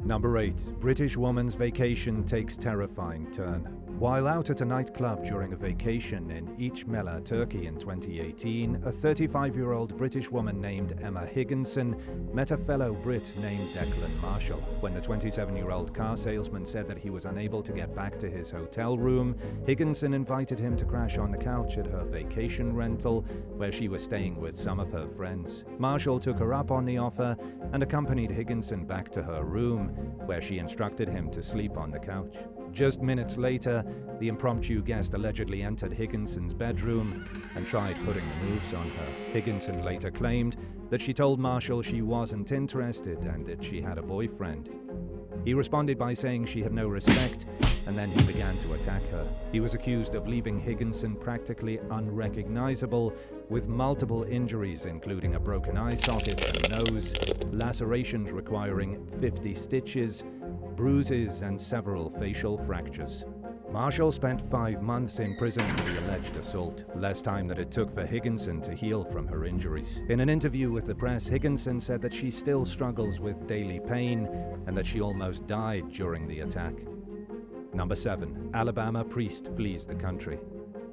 Number 8. British woman's vacation takes terrifying turn. While out at a nightclub during a vacation in İçmele, Turkey in 2018, a 35-year-old British woman named Emma Higginson met a fellow Brit named Declan Marshall. When the 27-year-old car salesman said that he was unable to get back to his hotel room, Higginson invited him to crash on the couch at her vacation rental, where she was staying with some of her friends. Marshall took her up on the offer and accompanied Higginson back to her room, where she instructed him to sleep on the couch. Just minutes later, the impromptu guest allegedly entered Higginson's bedroom and tried putting the moves on her. Higginson later claimed that she told Marshall she wasn't interested and that she had a boyfriend. He responded by saying she had no respect, and then he began to attack her. He was accused of leaving Higginson practically unrecognizable, with multiple injuries including a broken eye socket and nose, lacerations requiring 50 stitches, bruises, and several facial fractures. Marshall spent 5 months in prison for the alleged assault, less time than it took for Higginson to heal from her injuries. In an interview with the press, Higginson said that she still struggles with daily pain and that she almost died during the attack. Number 7. Alabama priest flees the country.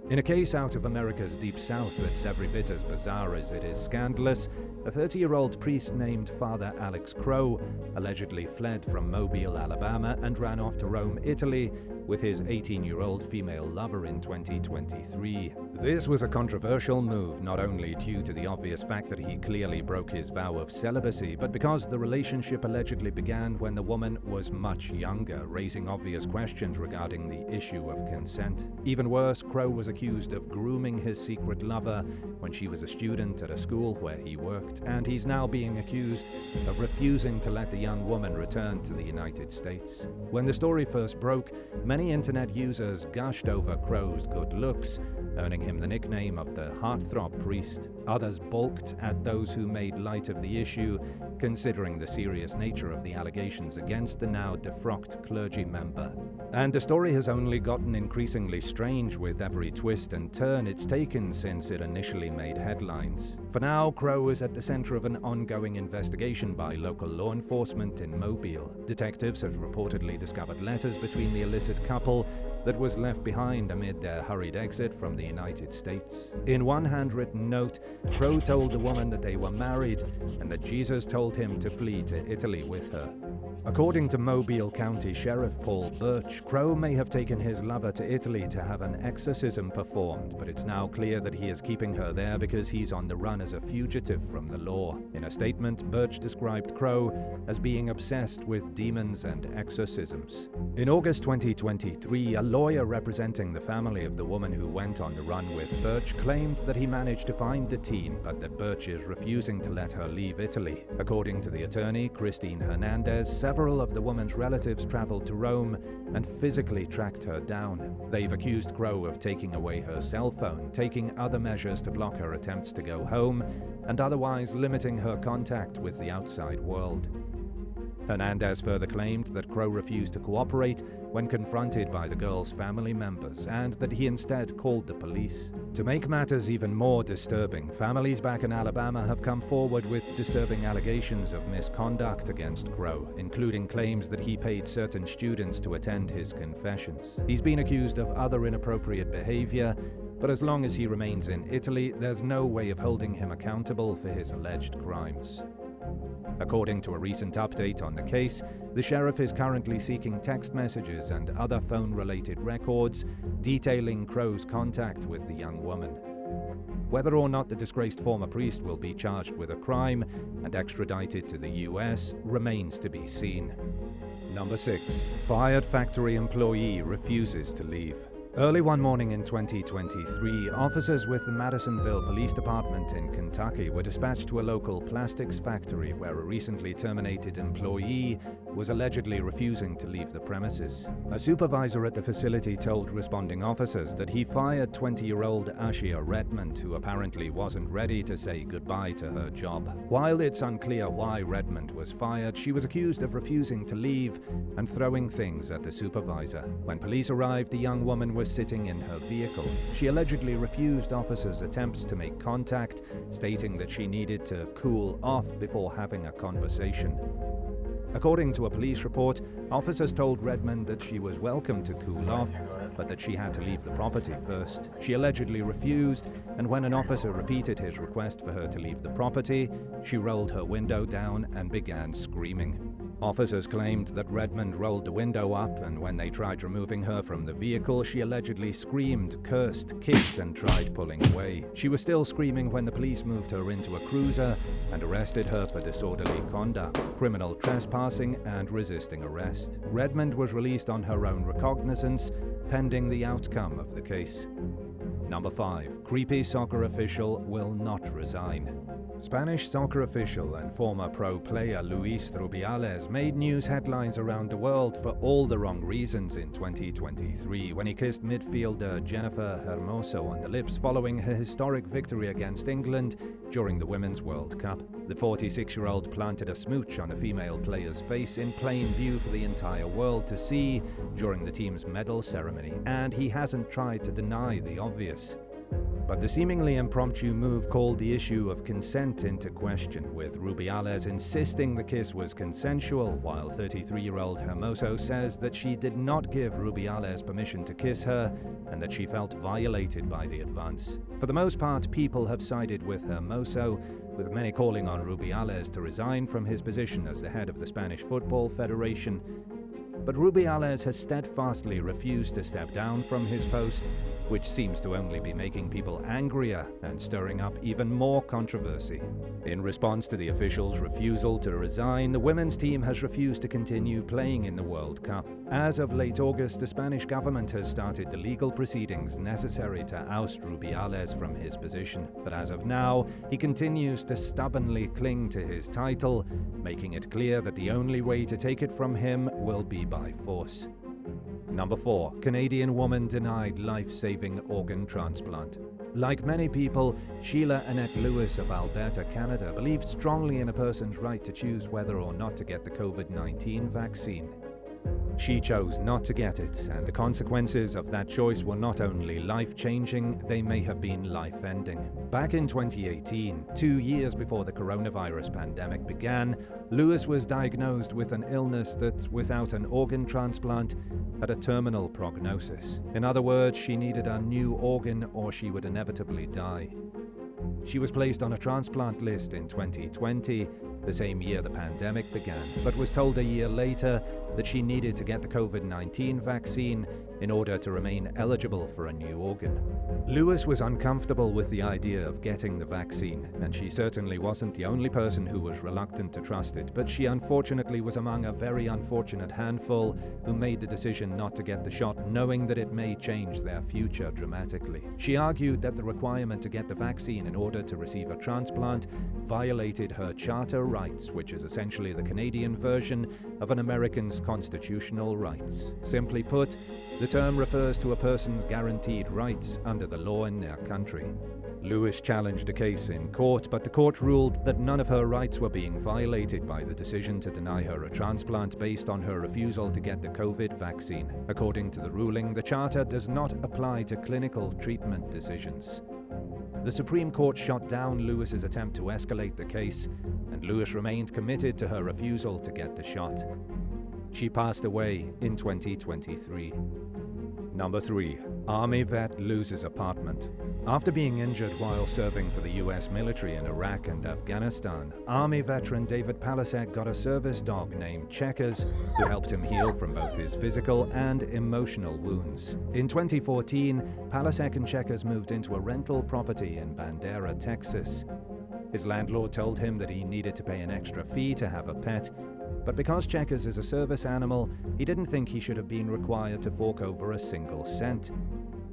In a case out of America's deep south that's every bit as bizarre as it is scandalous, a 30-year-old priest named Father Alex Crowe allegedly fled from Mobile, Alabama and ran off to Rome, Italy with his 18-year-old female lover in 2023. This was a controversial move not only due to the obvious fact that he clearly broke his vow of celibacy, but because the relationship allegedly began when the woman was much younger, raising obvious questions regarding the issue of consent. Even worse, Crowe was accused of grooming his secret lover when she was a student at a school where he worked, and he's now being accused of refusing to let the young woman return to the United States. When the story first broke, many internet users gushed over Crowe's good looks, earning him the nickname of the heartthrob priest. Others balked at those who made light of the issue, considering the serious nature of the allegations against the now defrocked clergy member. And the story has only gotten increasingly strange with every twist and turn it's taken since it initially made headlines. For now, Crowe is at the center of an ongoing investigation by local law enforcement in Mobile. Detectives have reportedly discovered letters between the illicit couple that was left behind amid their hurried exit from the United States. In one handwritten note, Crowe told the woman that they were married and that Jesus told him to flee to Italy with her. According to Mobile County Sheriff Paul Birch, Crowe may have taken his lover to Italy to have an exorcism performed, but it's now clear that he is keeping her there because he's on the run as a fugitive from the law. In a statement, Birch described Crowe as being obsessed with demons and exorcisms. In August 2023, a lawyer representing the family of the woman who went on the run with Birch claimed that he managed to find the teen, but that Birch is refusing to let her leave Italy. According to the attorney, Christine Hernandez, several of the woman's relatives traveled to Rome and physically tracked her down. They've accused Crowe of taking away her cell phone, taking other measures to block her attempts to go home, and otherwise limiting her contact with the outside world. Hernandez further claimed that Crowe refused to cooperate when confronted by the girl's family members, and that he instead called the police. To make matters even more disturbing, families back in Alabama have come forward with disturbing allegations of misconduct against Crowe, including claims that he paid certain students to attend his confessions. He's been accused of other inappropriate behavior, but as long as he remains in Italy, there's no way of holding him accountable for his alleged crimes. According to a recent update on the case, the sheriff is currently seeking text messages and other phone-related records detailing Crowe's contact with the young woman. Whether or not the disgraced former priest will be charged with a crime and extradited to the US remains to be seen. Number 6. Fired factory employee refuses to leave. Early one morning in 2023, officers with the Madisonville Police Department in Kentucky were dispatched to a local plastics factory where a recently terminated employee was allegedly refusing to leave the premises. A supervisor at the facility told responding officers that he fired 20-year-old Ashia Redmond, who apparently wasn't ready to say goodbye to her job. While it's unclear why Redmond was fired, she was accused of refusing to leave and throwing things at the supervisor. When police arrived, the young woman was sitting in her vehicle. She allegedly refused officers' attempts to make contact, stating that she needed to cool off before having a conversation. According to a police report, officers told Redmond that she was welcome to cool off, but that she had to leave the property first. She allegedly refused, and when an officer repeated his request for her to leave the property, she rolled her window down and began screaming. Officers claimed that Redmond rolled the window up, and when they tried removing her from the vehicle, she allegedly screamed, cursed, kicked, and tried pulling away. She was still screaming when the police moved her into a cruiser and arrested her for disorderly conduct, criminal trespassing, and resisting arrest. Redmond was released on her own recognizance, pending the outcome of the case. Number 5. Creepy soccer official will not resign. Spanish soccer official and former pro player Luis Rubiales made news headlines around the world for all the wrong reasons in 2023 when he kissed midfielder Jennifer Hermoso on the lips following her historic victory against England during the Women's World Cup. The 46-year-old planted a smooch on a female player's face in plain view for the entire world to see during the team's medal ceremony, and he hasn't tried to deny the obvious. But the seemingly impromptu move called the issue of consent into question, with Rubiales insisting the kiss was consensual, while 33-year-old Hermoso says that she did not give Rubiales permission to kiss her and that she felt violated by the advance. For the most part, people have sided with Hermoso, with many calling on Rubiales to resign from his position as the head of the Spanish Football Federation. But Rubiales has steadfastly refused to step down from his post, which seems to only be making people angrier and stirring up even more controversy. In response to the official's refusal to resign, the women's team has refused to continue playing in the World Cup. As of late August, the Spanish government has started the legal proceedings necessary to oust Rubiales from his position. But as of now, he continues to stubbornly cling to his title, making it clear that the only way to take it from him will be by force. Number 4. Canadian woman denied life-saving organ transplant. Like many people, Sheila Annette Lewis of Alberta, Canada, believed strongly in a person's right to choose whether or not to get the COVID-19 vaccine. She chose not to get it, and the consequences of that choice were not only life-changing, they may have been life-ending. Back in 2018, 2 years before the coronavirus pandemic began, Lewis was diagnosed with an illness that, without an organ transplant, had a terminal prognosis. In other words, she needed a new organ or she would inevitably die. She was placed on a transplant list in 2020, the same year the pandemic began, but was told a year later that she needed to get the COVID-19 vaccine in order to remain eligible for a new organ. Lewis was uncomfortable with the idea of getting the vaccine, and she certainly wasn't the only person who was reluctant to trust it, but she unfortunately was among a very unfortunate handful who made the decision not to get the shot, knowing that it may change their future dramatically. She argued that the requirement to get the vaccine in order to receive a transplant violated her charter rights, which is essentially the Canadian version of an American's constitutional rights. Simply put, the term refers to a person's guaranteed rights under the law in their country. Lewis challenged the case in court, but the court ruled that none of her rights were being violated by the decision to deny her a transplant based on her refusal to get the COVID vaccine. According to the ruling, the charter does not apply to clinical treatment decisions. The Supreme Court shot down Lewis's attempt to escalate the case, and Lewis remained committed to her refusal to get the shot. She passed away in 2023. Number 3. Army vet loses apartment. After being injured while serving for the US military in Iraq and Afghanistan, Army veteran David Palasek got a service dog named Checkers, who helped him heal from both his physical and emotional wounds. In 2014, Palasek and Checkers moved into a rental property in Bandera, Texas. His landlord told him that he needed to pay an extra fee to have a pet, but because Checkers is a service animal, he didn't think he should have been required to fork over a single cent.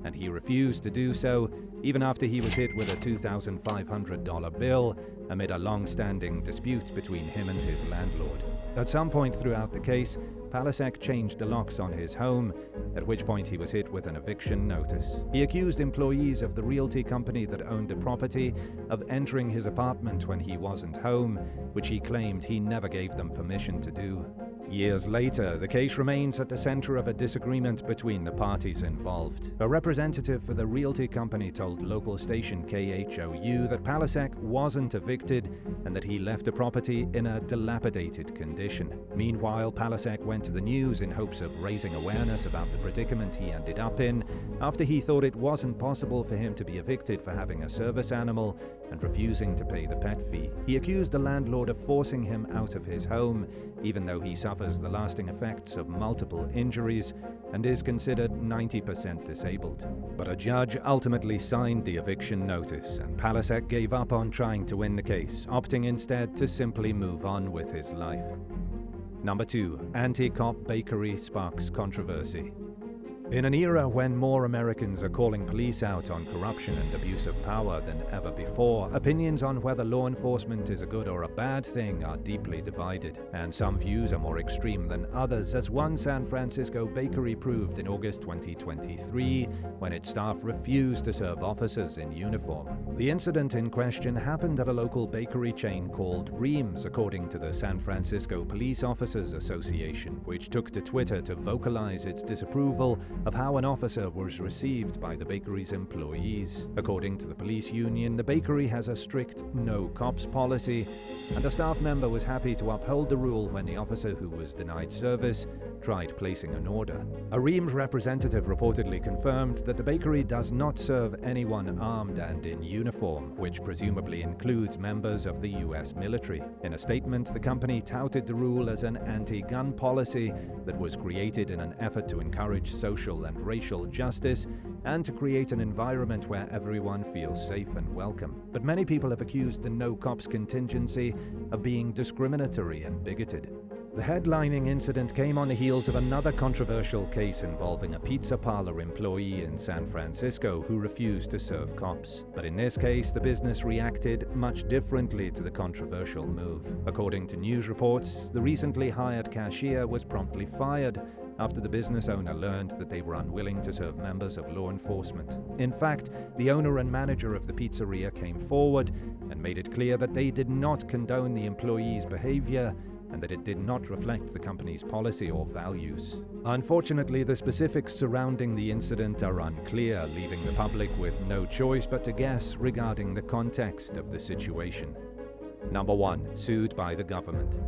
And he refused to do so, even after he was hit with a $2,500 bill amid a long-standing dispute between him and his landlord. At some point throughout the case, Palasek changed the locks on his home, at which point he was hit with an eviction notice. He accused employees of the realty company that owned the property of entering his apartment when he wasn't home, which he claimed he never gave them permission to do. Years later, the case remains at the center of a disagreement between the parties involved. A representative for the realty company told local station KHOU that Palasek wasn't evicted and that he left the property in a dilapidated condition. Meanwhile, Palasek went to the news in hopes of raising awareness about the predicament he ended up in after he thought it wasn't possible for him to be evicted for having a service animal and refusing to pay the pet fee. He accused the landlord of forcing him out of his home, even though he suffers the lasting effects of multiple injuries and is considered 90% disabled. But a judge ultimately signed the eviction notice, and Palasek gave up on trying to win the case, opting instead to simply move on with his life. Number 2. AntiCop Bakery sparks controversy. In an era when more Americans are calling police out on corruption and abuse of power than ever before, opinions on whether law enforcement is a good or a bad thing are deeply divided, and some views are more extreme than others, as one San Francisco bakery proved in August 2023 when its staff refused to serve officers in uniform. The incident in question happened at a local bakery chain called Reams, according to the San Francisco Police Officers Association, which took to Twitter to vocalize its disapproval of how an officer was received by the bakery's employees. According to the police union, the bakery has a strict no cops policy, and a staff member was happy to uphold the rule when the officer who was denied service tried placing an order. A Reams representative reportedly confirmed that the bakery does not serve anyone armed and in uniform, which presumably includes members of the US military. In a statement, the company touted the rule as an anti-gun policy that was created in an effort to encourage social and racial justice and to create an environment where everyone feels safe and welcome. But many people have accused the no cops contingency of being discriminatory and bigoted. The headlining incident came on the heels of another controversial case involving a pizza parlor employee in San Francisco who refused to serve cops. But in this case, the business reacted much differently to the controversial move. According to news reports, the recently hired cashier was promptly fired after the business owner learned that they were unwilling to serve members of law enforcement. In fact, the owner and manager of the pizzeria came forward and made it clear that they did not condone the employee's behavior and that it did not reflect the company's policy or values. Unfortunately, the specifics surrounding the incident are unclear, leaving the public with no choice but to guess regarding the context of the situation. Number 1. Sued by the government.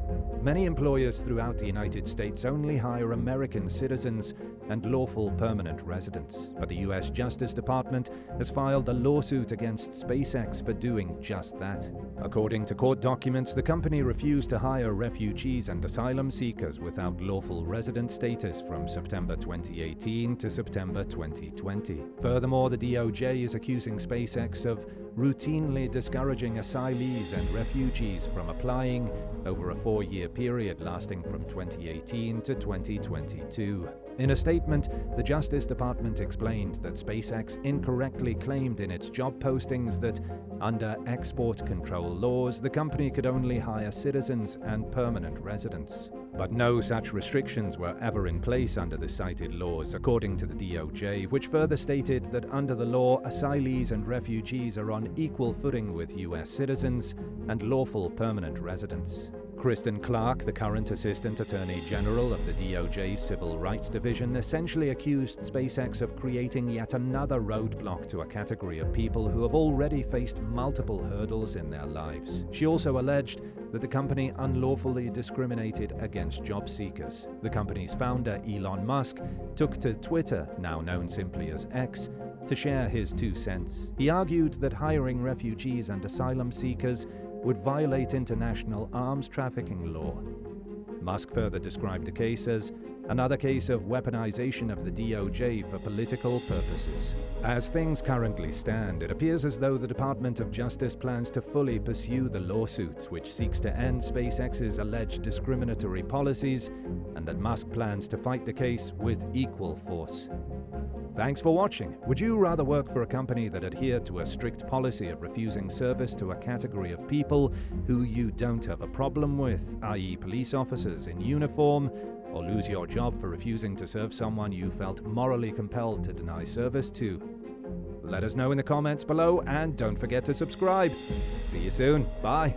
Many employers throughout the United States only hire American citizens and lawful permanent residents, but the U.S. Justice Department has filed a lawsuit against SpaceX for doing just that. According to court documents, the company refused to hire refugees and asylum seekers without lawful resident status from September 2018 to September 2020. Furthermore, the DOJ is accusing SpaceX of routinely discouraging asylees and refugees from applying over a 4-year period lasting from 2018 to 2022. In a statement, the Justice Department explained that SpaceX incorrectly claimed in its job postings that, under export control laws, the company could only hire citizens and permanent residents. But no such restrictions were ever in place under the cited laws, according to the DOJ, which further stated that under the law, asylees and refugees are on equal footing with US citizens and lawful permanent residents. Kristen Clark, the current Assistant Attorney General of the DOJ's Civil Rights Division, essentially accused SpaceX of creating yet another roadblock to a category of people who have already faced multiple hurdles in their lives. She also alleged that the company unlawfully discriminated against job seekers. The company's founder, Elon Musk, took to Twitter, now known simply as X, to share his 2 cents. He argued that hiring refugees and asylum seekers would violate international arms trafficking law. Musk further described the case as another case of weaponization of the DOJ for political purposes. As things currently stand, it appears as though the Department of Justice plans to fully pursue the lawsuit, which seeks to end SpaceX's alleged discriminatory policies, and that Musk plans to fight the case with equal force. Thanks for watching. Would you rather work for a company that adhered to a strict policy of refusing service to a category of people who you don't have a problem with, i.e. police officers in uniform, or lose your job for refusing to serve someone you felt morally compelled to deny service to? Let us know in the comments below, and don't forget to subscribe. See you soon. Bye.